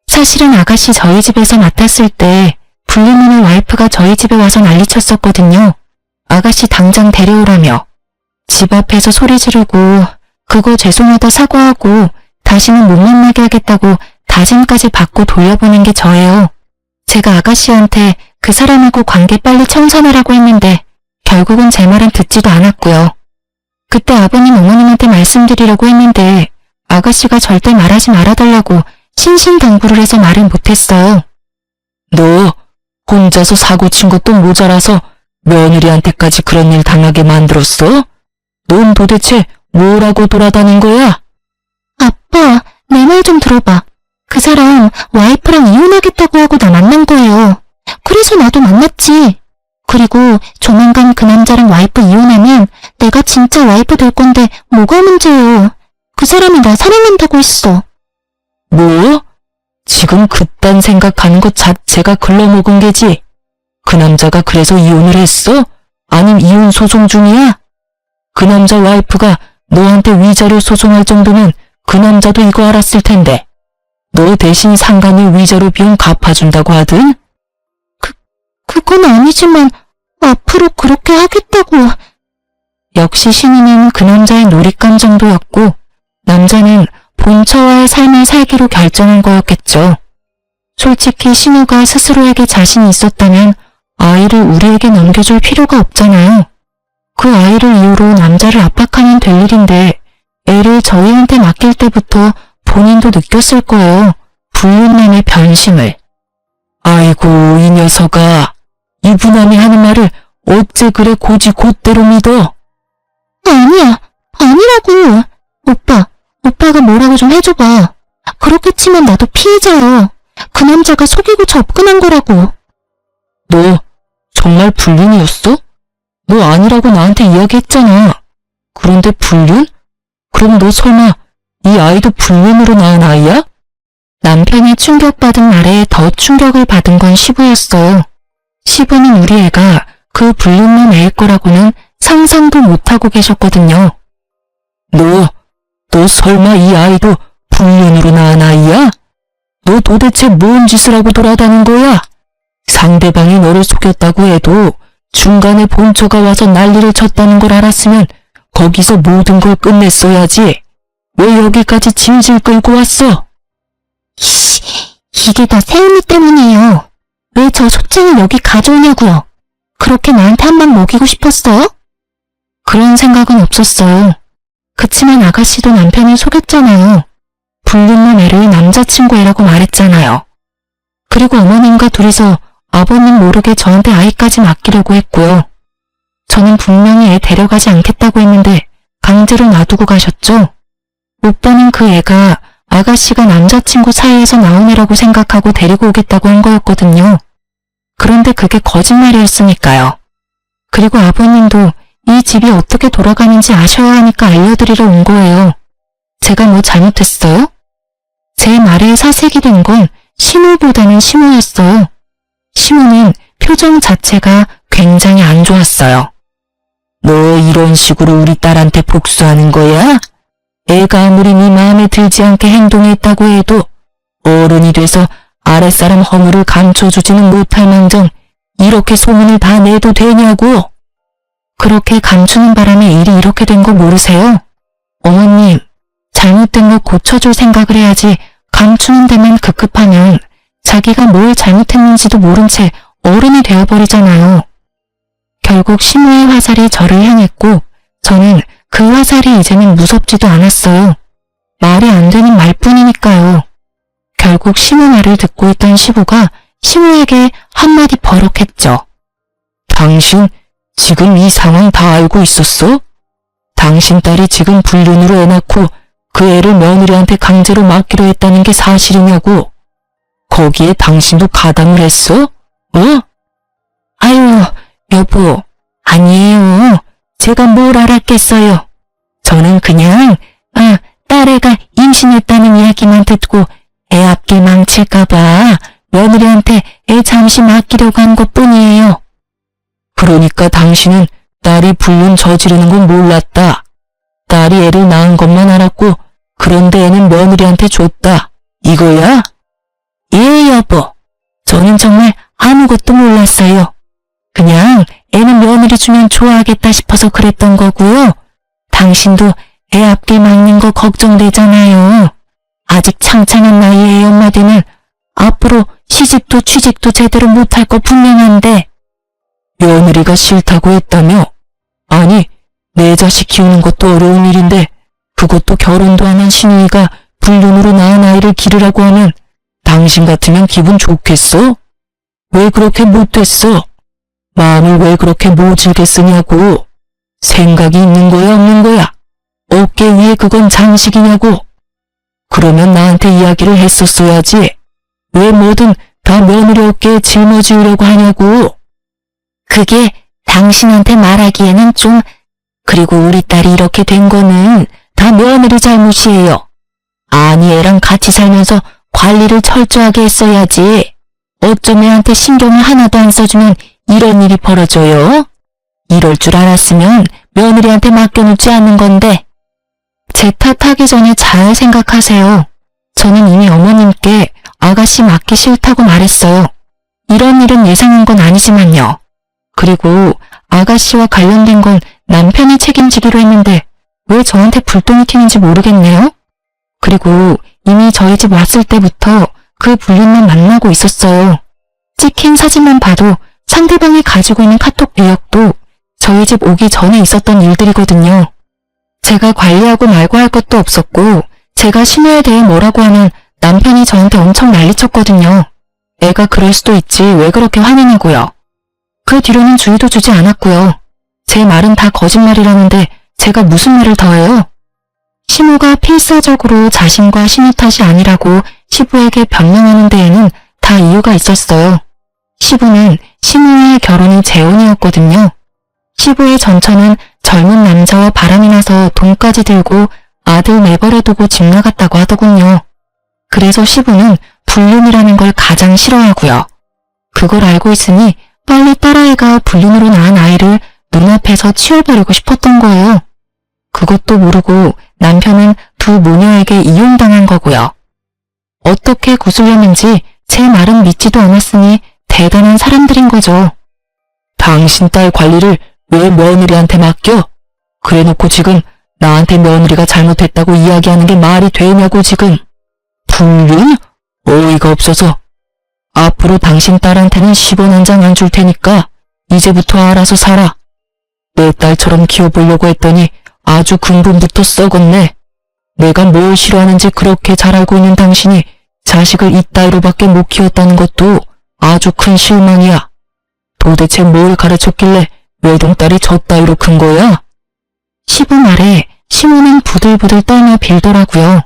사실은 아가씨 저희 집에서 맡았을 때 불륜녀의 와이프가 저희 집에 와서 난리쳤었거든요. 아가씨 당장 데려오라며. 집 앞에서 소리 지르고 그거 죄송하다 사과하고 다시는 못 만나게 하겠다고 다짐까지 받고 돌려보낸 게 저예요. 제가 아가씨한테 그 사람하고 관계 빨리 청산하라고 했는데 결국은 제 말은 듣지도 않았고요. 그때 아버님 어머님한테 말씀드리려고 했는데 아가씨가 절대 말하지 말아달라고 신신당부를 해서 말을 못했어요. 너 혼자서 사고 친 것도 모자라서 며느리한테까지 그런 일 당하게 만들었어? 넌 도대체 뭐라고 돌아다닌 거야? 아빠, 내 말 좀 들어봐. 그 사람 와이프랑 이혼하겠다고 하고 나 만난 거예요. 그래서 나도 만났지. 그리고 조만간 그 남자랑 와이프 이혼하면 내가 진짜 와이프 될 건데 뭐가 문제예요. 그 사람이 나 사랑한다고 했어. 뭐? 지금 그딴 생각하는 것 자체가 글러먹은 게지. 그 남자가 그래서 이혼을 했어? 아님 이혼 소송 중이야? 그 남자 와이프가 너한테 위자료 소송할 정도면 그 남자도 이거 알았을 텐데. 너 대신 상간녀 위자료 비용 갚아준다고 하든? 그건 아니지만 앞으로 그렇게 하겠다고. 역시 신우는 그 남자의 놀잇감 정도였고 남자는 본처와의 삶을 살기로 결정한 거였겠죠. 솔직히 신우가 스스로에게 자신이 있었다면 아이를 우리에게 넘겨줄 필요가 없잖아요. 그 아이를 이유로 남자를 압박하면 될 일인데 애를 저희한테 맡길 때부터 본인도 느꼈을 거예요. 불륜남의 변심을. 아이고 이 녀석아. 유부남이 하는 말을 어째 그래 고지 곧대로 믿어? 아니야, 아니라고. 오빠가 뭐라고 좀 해줘봐. 그렇게 치면 나도 피해자야. 그 남자가 속이고 접근한 거라고. 너 정말 불륜이었어? 너 아니라고 나한테 이야기했잖아. 그런데 불륜? 그럼 너 설마 이 아이도 불륜으로 낳은 아이야? 남편이 충격받은 말에 더 충격을 받은 건 시부였어요. 시부는 우리 애가 그 불륜남 애일 거라고는 상상도 못하고 계셨거든요. 너 설마 이 아이도 불륜으로 낳은 아이야? 너 도대체 뭔 짓을 하고 돌아다닌 거야? 상대방이 너를 속였다고 해도 중간에 본처가 와서 난리를 쳤다는 걸 알았으면 거기서 모든 걸 끝냈어야지. 왜 여기까지 질질 끌고 왔어? 이게 다 세은이 때문이에요. 왜 저 소장을 여기 가져오냐고요. 그렇게 나한테 한 방 먹이고 싶었어요? 그런 생각은 없었어요. 그치만 아가씨도 남편을 속였잖아요. 불륜남 애를 남자친구애라고 말했잖아요. 그리고 어머님과 둘이서 아버님 모르게 저한테 아이까지 맡기려고 했고요. 저는 분명히 애 데려가지 않겠다고 했는데 강제로 놔두고 가셨죠. 오빠는 그 애가 아가씨가 남자친구 사이에서 나온 애라고 생각하고 데리고 오겠다고 한 거였거든요. 그런데 그게 거짓말이었으니까요. 그리고 아버님도 이 집이 어떻게 돌아가는지 아셔야 하니까 알려드리러 온 거예요. 제가 뭐 잘못했어요? 제 말에 사색이 된 건 신우보다는 시모였어요. 시모는 표정 자체가 굉장히 안 좋았어요. 너 이런 식으로 우리 딸한테 복수하는 거야? 애가 아무리 네 마음에 들지 않게 행동했다고 해도 어른이 돼서 아랫사람 허물을 감춰주지는 못할 망정 이렇게 소문을 다 내도 되냐고? 그렇게 감추는 바람에 일이 이렇게 된 거 모르세요? 어머님, 잘못된 거 고쳐줄 생각을 해야지 감추는 데만 급급하면 자기가 뭘 잘못했는지도 모른 채 어른이 되어버리잖아요. 결국 시무의 화살이 저를 향했고 저는 그 화살이 이제는 무섭지도 않았어요. 말이 안 되는 말뿐이니까요. 결국 시무 말을 듣고 있던 시부가 시무에게 한마디 버럭했죠. 당신 지금 이 상황 다 알고 있었어? 당신 딸이 지금 불륜으로 애 낳고 그 애를 며느리한테 강제로 맡기로 했다는 게 사실이냐고. 거기에 당신도 가담을 했어? 아유, 여보, 아니에요. 제가 뭘 알았겠어요. 저는 그냥 딸애가 임신했다는 이야기만 듣고 애 앞길 망칠까봐 며느리한테 애 잠시 맡기려고 한 것뿐이에요. 그러니까 당신은 딸이 불륜 저지르는 건 몰랐다. 딸이 애를 낳은 것만 알았고 그런데 애는 며느리한테 줬다. 이거야? 예, 여보. 저는 정말 아무것도 몰랐어요. 그냥 애는 며느리 주면 좋아하겠다 싶어서 그랬던 거고요. 당신도 애 앞길 막는 거 걱정되잖아요. 아직 창창한 나이에 애 엄마 되면 앞으로 시집도 취직도 제대로 못할 거 분명한데. 며느리가 싫다고 했다며? 아니, 내 자식 키우는 것도 어려운 일인데 그것도 결혼도 안 한 시누이가 불륜으로 낳은 아이를 기르라고 하면 당신 같으면 기분 좋겠어? 왜 그렇게 못됐어? 마음을 왜 그렇게 모질게 쓰냐고. 생각이 있는 거야 없는 거야? 어깨 위에 그건 장식이냐고. 그러면 나한테 이야기를 했었어야지. 왜 뭐든 다 며느리 어깨에 짊어지으려고 하냐고. 그게 당신한테 말하기에는 좀. 그리고 우리 딸이 이렇게 된 거는 다 며느리 잘못이에요. 아니 애랑 같이 살면서 관리를 철저하게 했어야지. 어쩜 애한테 신경을 하나도 안 써주면 이런 일이 벌어져요? 이럴 줄 알았으면 며느리한테 맡겨놓지 않는 건데. 제 탓하기 전에 잘 생각하세요. 저는 이미 어머님께 아가씨 맡기 싫다고 말했어요. 이런 일은 예상한 건 아니지만요. 그리고 아가씨와 관련된 건 남편이 책임지기로 했는데 왜 저한테 불똥이 튀는지 모르겠네요. 그리고 이미 저희 집 왔을 때부터 그 불륜만 만나고 있었어요. 찍힌 사진만 봐도 상대방이 가지고 있는 카톡 내역도 저희 집 오기 전에 있었던 일들이거든요. 제가 관리하고 말고 할 것도 없었고 제가 신우에 대해 뭐라고 하면 남편이 저한테 엄청 난리쳤거든요. 애가 그럴 수도 있지 왜 그렇게 화내냐고요. 그 뒤로는 주의도 주지 않았고요. 제 말은 다 거짓말이라는데 제가 무슨 말을 더해요? 시무가 필사적으로 자신과 신우 탓이 아니라고 시부에게 변명하는 데에는 다 이유가 있었어요. 시부는 시무의 결혼이 재혼이었거든요. 시부의 전처는 젊은 남자와 바람이 나서 돈까지 들고 아들 내버려 두고 집 나갔다고 하더군요. 그래서 시부는 불륜이라는 걸 가장 싫어하고요. 그걸 알고 있으니 빨리 딸아이가 불륜으로 낳은 아이를 눈앞에서 치워버리고 싶었던 거예요. 그것도 모르고 남편은 두 모녀에게 이용당한 거고요. 어떻게 구슬렸는지 제 말은 믿지도 않았으니 대단한 사람들인 거죠. 당신 딸 관리를 왜 며느리한테 맡겨? 그래놓고 지금 나한테 며느리가 잘못했다고 이야기하는 게 말이 되냐고 지금. 불륜? 어이가 없어서. 앞으로 당신 딸한테는 10원 한 장 안 줄 테니까 이제부터 알아서 살아. 내 딸처럼 키워보려고 했더니 아주 근본부터 썩었네. 내가 뭘 싫어하는지 그렇게 잘 알고 있는 당신이 자식을 이따위로밖에 못 키웠다는 것도 아주 큰 실망이야. 도대체 뭘 가르쳤길래 외동딸이 저 따위로 큰 거야? 시부 말에 시무는 부들부들 떨며 빌더라고요.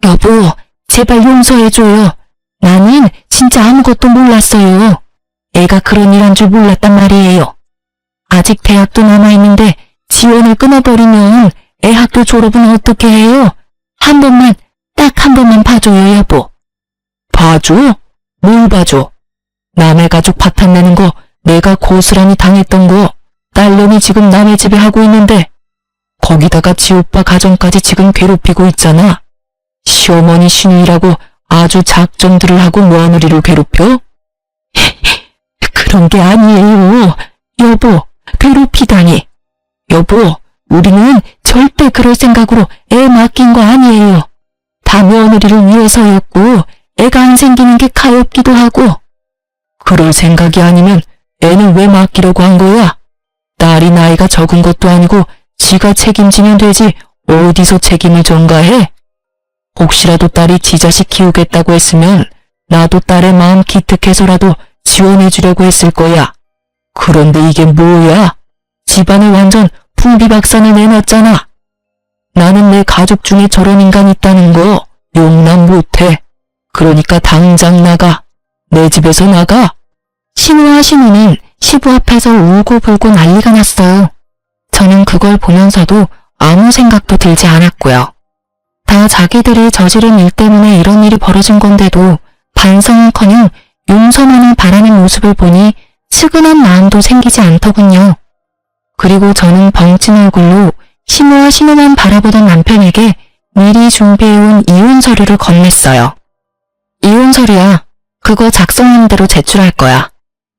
여보, 제발 용서해줘요. 나는 진짜 아무것도 몰랐어요. 애가 그런 일 한 줄 몰랐단 말이에요. 아직 대학도 남아있는데 지원을 끊어버리면 애 학교 졸업은 어떻게 해요? 한 번만, 딱 한 번만 봐줘요, 여보. 봐줘? 뭘 봐줘? 남의 가족 파탄내는 거 내가 고스란히 당했던 거 딸놈이 지금 남의 집에 하고 있는데 거기다가 지 오빠 가정까지 지금 괴롭히고 있잖아. 시어머니 신우이라고 아주 작정들을 하고 며느리를 괴롭혀? 그런 게 아니에요. 여보, 괴롭히다니. 여보, 우리는 절대 그럴 생각으로 애 맡긴 거 아니에요. 다 며느리를 위해서였고 애가 안 생기는 게 가엾기도 하고. 그럴 생각이 아니면 애는 왜 맡기려고 한 거야? 딸이 나이가 적은 것도 아니고 지가 책임지면 되지 어디서 책임을 전가해? 혹시라도 딸이 지 자식 키우겠다고 했으면 나도 딸의 마음 기특해서라도 지원해주려고 했을 거야. 그런데 이게 뭐야? 집안에 완전 풍비박산을 내놨잖아. 나는 내 가족 중에 저런 인간 있다는 거 용납 못해. 그러니까 당장 나가. 내 집에서 나가. 신우와 신우는 시부 앞에서 울고불고 난리가 났어요. 저는 그걸 보면서도 아무 생각도 들지 않았고요. 다 자기들이 저지른 일 때문에 이런 일이 벌어진 건데도 반성은커녕 용서만을 바라는 모습을 보니 측은한 마음도 생기지 않더군요. 그리고 저는 벙찐 얼굴로 신우와 신우만 바라보던 남편에게 미리 준비해온 이혼 서류를 건넸어요. 이혼 서류야. 그거 작성한 대로 제출할 거야.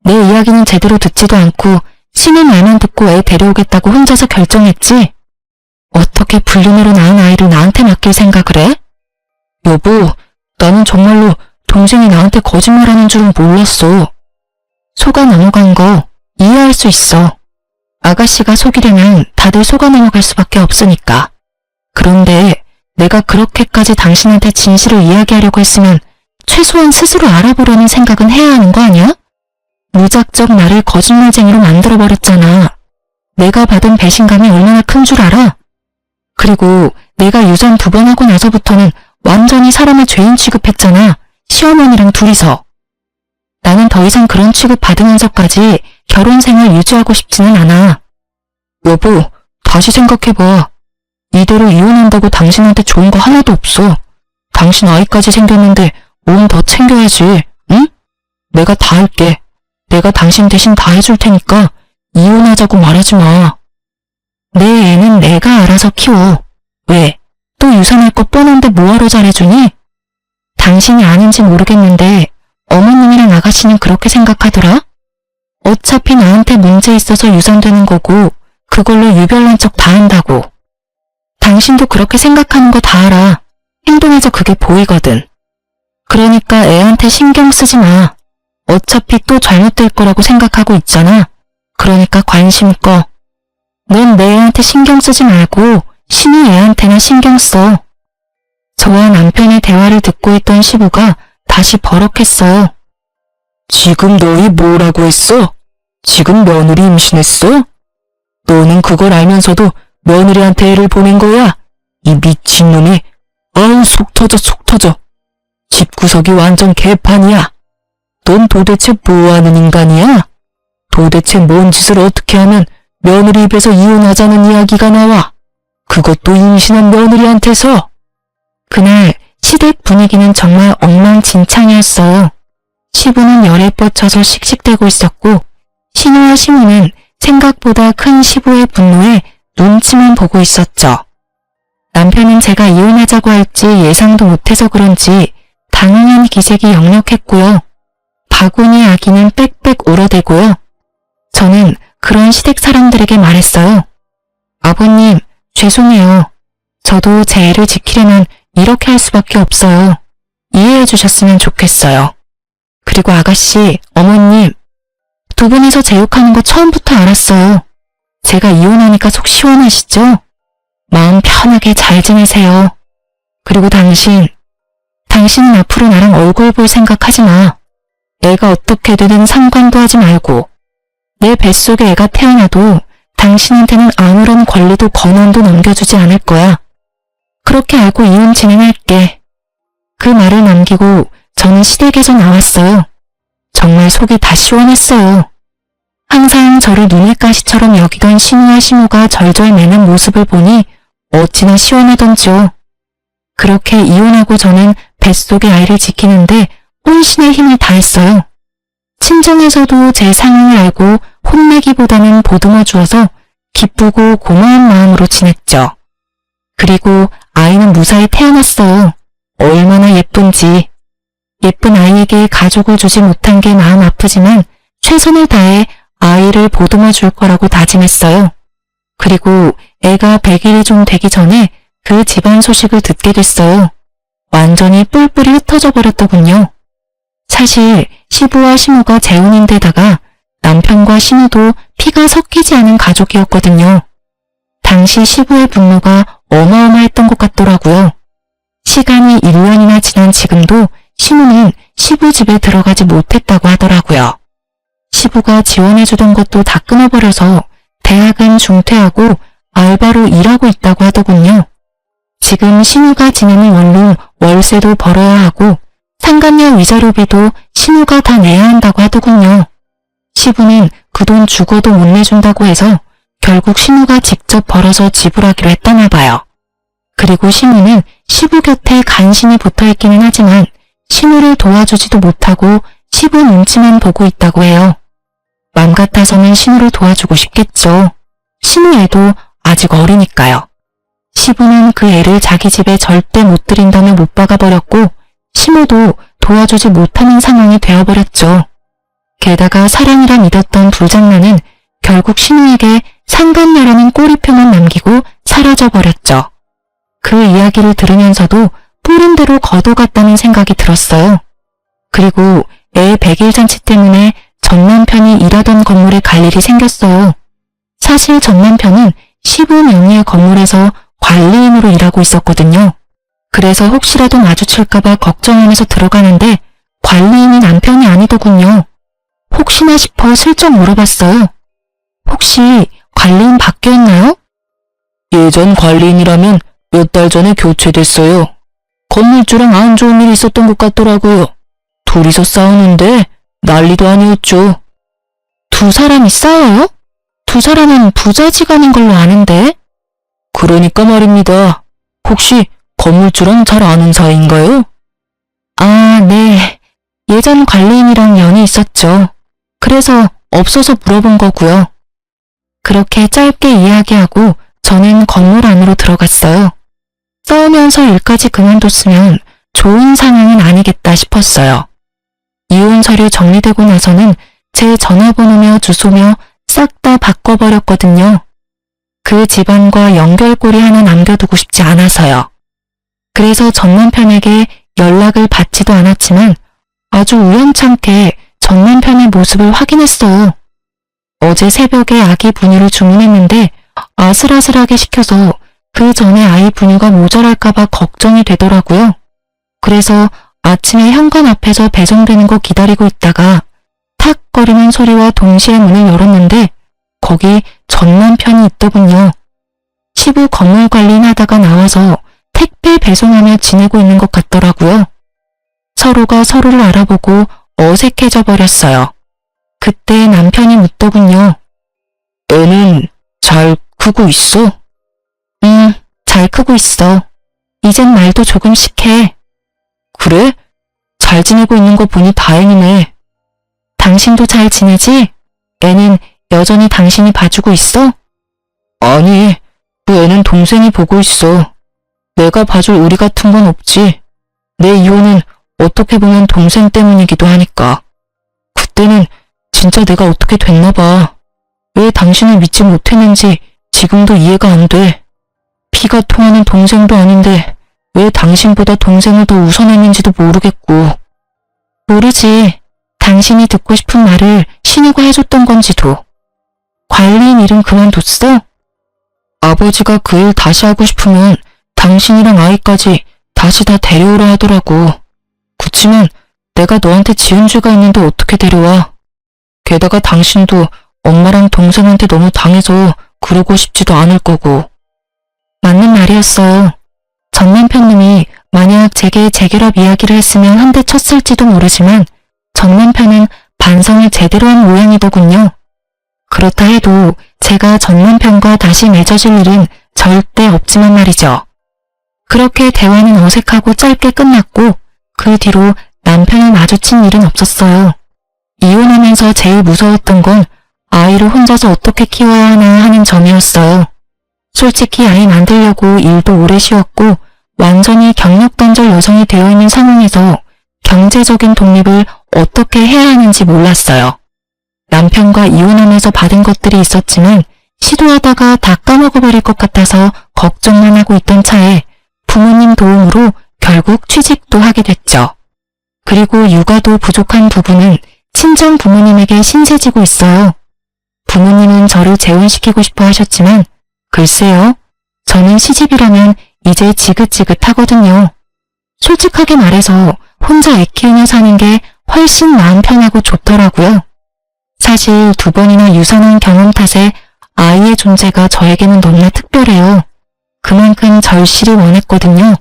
내 이야기는 제대로 듣지도 않고 신우 말만 듣고 애 데려오겠다고 혼자서 결정했지? 어떻게 불륜으로 낳은 아이를 나한테 맡길 생각을 해? 여보, 나는 정말로 동생이 나한테 거짓말하는 줄은 몰랐어. 속아 넘어간 거 이해할 수 있어. 아가씨가 속이려면 다들 속아 넘어갈 수밖에 없으니까. 그런데 내가 그렇게까지 당신한테 진실을 이야기하려고 했으면 최소한 스스로 알아보려는 생각은 해야 하는 거 아니야? 무작정 나를 거짓말쟁이로 만들어버렸잖아. 내가 받은 배신감이 얼마나 큰 줄 알아? 그리고 내가 유산 2번 하고 나서부터는 완전히 사람을 죄인 취급했잖아. 시어머니랑 둘이서. 나는 더 이상 그런 취급 받으면서까지 결혼 생활 유지하고 싶지는 않아. 여보, 다시 생각해봐. 이대로 이혼한다고 당신한테 좋은 거 하나도 없어. 당신 아이까지 생겼는데 몸 더 챙겨야지, 응? 내가 다 할게. 내가 당신 대신 다 해줄 테니까 이혼하자고 말하지 마. 내 애는 내가 알아서 키워. 왜? 또 유산할 거 뻔한데 뭐하러 잘해주니? 당신이 아는지 모르겠는데 어머님이랑 아가씨는 그렇게 생각하더라? 어차피 나한테 문제 있어서 유산되는 거고 그걸로 유별난 척 다 한다고. 당신도 그렇게 생각하는 거 다 알아. 행동에서 그게 보이거든. 그러니까 애한테 신경 쓰지 마. 어차피 또 잘못될 거라고 생각하고 있잖아. 그러니까 관심 꺼. 넌 내 애한테 신경 쓰지 말고 신우 애한테나 신경 써. 저와 남편의 대화를 듣고 있던 시부가 다시 버럭했어요. 지금 너희 뭐라고 했어? 지금 며느리 임신했어? 너는 그걸 알면서도 며느리한테 애를 보낸 거야? 이 미친놈이. 아우 속 터져. 집구석이 완전 개판이야. 넌 도대체 뭐하는 인간이야? 도대체 뭔 짓을 어떻게 하면 며느리 입에서 이혼하자는 이야기가 나와? 그것도 임신한 며느리한테서. 그날 시댁 분위기는 정말 엉망진창이었어요. 시부는 열에 뻗쳐서 씩씩대고 있었고 신우와 시모는 생각보다 큰 시부의 분노에 눈치만 보고 있었죠. 남편은 제가 이혼하자고 할지 예상도 못해서 그런지 당연한 기색이 역력했고요. 바구니 아기는 빽빽 울어대고요. 저는 그런 시댁 사람들에게 말했어요. 아버님, 죄송해요. 저도 제 애를 지키려면 이렇게 할 수밖에 없어요. 이해해 주셨으면 좋겠어요. 그리고 아가씨, 어머님, 2분이서 제 욕하는 거 처음부터 알았어요. 제가 이혼하니까 속 시원하시죠? 마음 편하게 잘 지내세요. 그리고 당신은 앞으로 나랑 얼굴 볼 생각하지 마. 애가 어떻게 되든 상관도 하지 말고. 내 뱃속에 애가 태어나도 당신한테는 아무런 권리도 권한도 넘겨주지 않을 거야. 그렇게 알고 이혼 진행할게. 그 말을 남기고 저는 시댁에서 나왔어요. 정말 속이 다 시원했어요. 항상 저를 눈의 가시처럼 여기던 신우와 시모가 절절 매는 모습을 보니 어찌나 시원하던지요. 그렇게 이혼하고 저는 뱃속의 아이를 지키는데 혼신의 힘을 다했어요. 친정에서도 제 상황을 알고 혼내기보다는 보듬어 주어서 기쁘고 고마운 마음으로 지냈죠. 그리고 아이는 무사히 태어났어요. 얼마나 예쁜지. 예쁜 아이에게 가족을 주지 못한 게 마음 아프지만 최선을 다해 아이를 보듬어 줄 거라고 다짐했어요. 그리고 애가 100일이 좀 되기 전에 그 집안 소식을 듣게 됐어요. 완전히 뿔뿔이 흩어져 버렸더군요. 사실 시부와 시모가 재혼인데다가 남편과 시모도 피가 섞이지 않은 가족이었거든요. 당시 시부의 분노가 어마어마했던 것 같더라고요. 시간이 1년이나 지난 지금도 시모는 시부 집에 들어가지 못했다고 하더라고요. 시부가 지원해주던 것도 다 끊어버려서 대학은 중퇴하고 알바로 일하고 있다고 하더군요. 지금 시누가 지내는 원룸 월세도 벌어야 하고 상간녀 위자료비도 시누가 다 내야 한다고 하더군요. 시부는 그 돈 죽어도 못 내준다고 해서 결국 시누가 직접 벌어서 지불하기로 했다나 봐요. 그리고 시누는 시부 곁에 간신히 붙어있기는 하지만 시누를 도와주지도 못하고 시부 눈치만 보고 있다고 해요. 맘 같아서는 시누를 도와주고 싶겠죠. 시누 애도 아직 어리니까요. 시부는 그 애를 자기 집에 절대 못 들인다며 못 박아버렸고 시모도 도와주지 못하는 상황이 되어버렸죠. 게다가 사랑이라 믿었던 불장난은 결국 시누에게 상간녀라는 꼬리표만 남기고 사라져버렸죠. 그 이야기를 들으면서도 뿌린 대로 거둬갔다는 생각이 들었어요. 그리고 애 100일 잔치 때문에 전 남편이 일하던 건물에 갈 일이 생겼어요. 사실 전 남편은 시부 명의의 건물에서 관리인으로 일하고 있었거든요. 그래서 혹시라도 마주칠까봐 걱정하면서 들어가는데 관리인이 남편이 아니더군요. 혹시나 싶어 슬쩍 물어봤어요. 혹시 관리인 바뀌었나요? 예전 관리인이라면 몇 달 전에 교체됐어요. 건물주랑 안 좋은 일이 있었던 것 같더라고요. 둘이서 싸우는데 난리도 아니었죠. 두 사람이 싸워요? 두 사람은 부자지간인 걸로 아는데. 그러니까 말입니다. 혹시 건물주랑 잘 아는 사이인가요? 아, 네. 예전 관리인이랑 연이 있었죠. 그래서 없어서 물어본 거고요. 그렇게 짧게 이야기하고 저는 건물 안으로 들어갔어요. 싸우면서 일까지 그만뒀으면 좋은 상황은 아니겠다 싶었어요. 이혼 서류 정리되고 나서는 제 전화번호며 주소며 싹 다 바꿔버렸거든요. 그 집안과 연결고리 하나 남겨두고 싶지 않아서요. 그래서 전 남편에게 연락을 받지도 않았지만 아주 우연찮게 전 남편의 모습을 확인했어요. 어제 새벽에 아기 분유를 주문했는데 아슬아슬하게 시켜서 그 전에 아이 분유가 모자랄까봐 걱정이 되더라고요. 그래서 아침에 현관 앞에서 배송되는 거 기다리고 있다가 탁거리는 소리와 동시에 문을 열었는데 거기 전 남편이 있더군요. 시부 건물 관리인 하다가 나와서 택배 배송하며 지내고 있는 것 같더라고요. 서로가 서로를 알아보고 어색해져 버렸어요. 그때 남편이 묻더군요. 애는 잘 크고 있어? 잘 크고 있어. 이젠 말도 조금씩 해. 그래? 잘 지내고 있는 거 보니 다행이네. 당신도 잘 지내지? 애는 여전히 당신이 봐주고 있어? 아니, 그 애는 동생이 보고 있어. 내가 봐줄 의리 같은 건 없지. 내 이혼은 어떻게 보면 동생 때문이기도 하니까. 그때는 진짜 내가 어떻게 됐나 봐. 왜 당신을 믿지 못했는지 지금도 이해가 안 돼. 피가 통하는 동생도 아닌데 왜 당신보다 동생을 더 우선했는지도 모르겠고. 모르지. 당신이 듣고 싶은 말을 신우가 해줬던 건지도. 관리인 일은 그만뒀어? 아버지가 그 일 다시 하고 싶으면 당신이랑 아이까지 다시 다 데려오라 하더라고. 그치만 내가 너한테 지은 죄가 있는데 어떻게 데려와. 게다가 당신도 엄마랑 동생한테 너무 당해서 그러고 싶지도 않을 거고. 맞는 말이었어요. 전 남편님이 만약 제게 재결합 이야기를 했으면 한 대 쳤을지도 모르지만 전 남편은 반성을 제대로 한 모양이더군요. 그렇다 해도 제가 전 남편과 다시 맺어질 일은 절대 없지만 말이죠. 그렇게 대화는 어색하고 짧게 끝났고 그 뒤로 남편을 마주친 일은 없었어요. 이혼하면서 제일 무서웠던 건 아이를 혼자서 어떻게 키워야 하나 하는 점이었어요. 솔직히 아이 만들려고 일도 오래 쉬었고 완전히 경력단절 여성이 되어 있는 상황에서 경제적인 독립을 어떻게 해야 하는지 몰랐어요. 남편과 이혼하면서 받은 것들이 있었지만 시도하다가 다 까먹어버릴 것 같아서 걱정만 하고 있던 차에 부모님 도움으로 결국 취직도 하게 됐죠. 그리고 육아도 부족한 부부는 친정 부모님에게 신세지고 있어요. 부모님은 저를 재혼시키고 싶어 하셨지만 글쎄요, 저는 시집이라면 이제 지긋지긋하거든요. 솔직하게 말해서 혼자 애 키우며 사는 게 훨씬 마음 편하고 좋더라고요. 사실 2번이나 유산한 경험 탓에 아이의 존재가 저에게는 너무나 특별해요. 그만큼 절실히 원했거든요.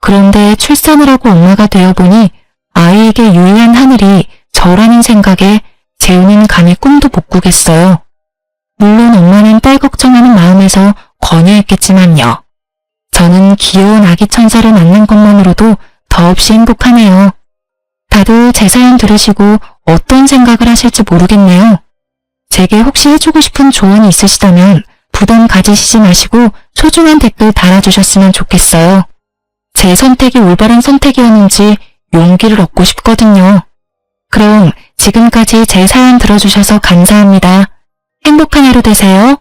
그런데 출산을 하고 엄마가 되어보니 아이에게 유일한 하늘이 저라는 생각에 재우는 감히 꿈도 못 꾸겠어요. 물론 엄마는 딸 걱정하는 마음에서 권유했겠지만요. 저는 귀여운 아기 천사를 만난 것만으로도 더없이 행복하네요. 다들 제 사연 들으시고 어떤 생각을 하실지 모르겠네요. 제게 혹시 해주고 싶은 조언이 있으시다면 부담 가지시지 마시고 소중한 댓글 달아주셨으면 좋겠어요. 제 선택이 올바른 선택이었는지 용기를 얻고 싶거든요. 그럼 지금까지 제 사연 들어주셔서 감사합니다. 행복한 하루 되세요.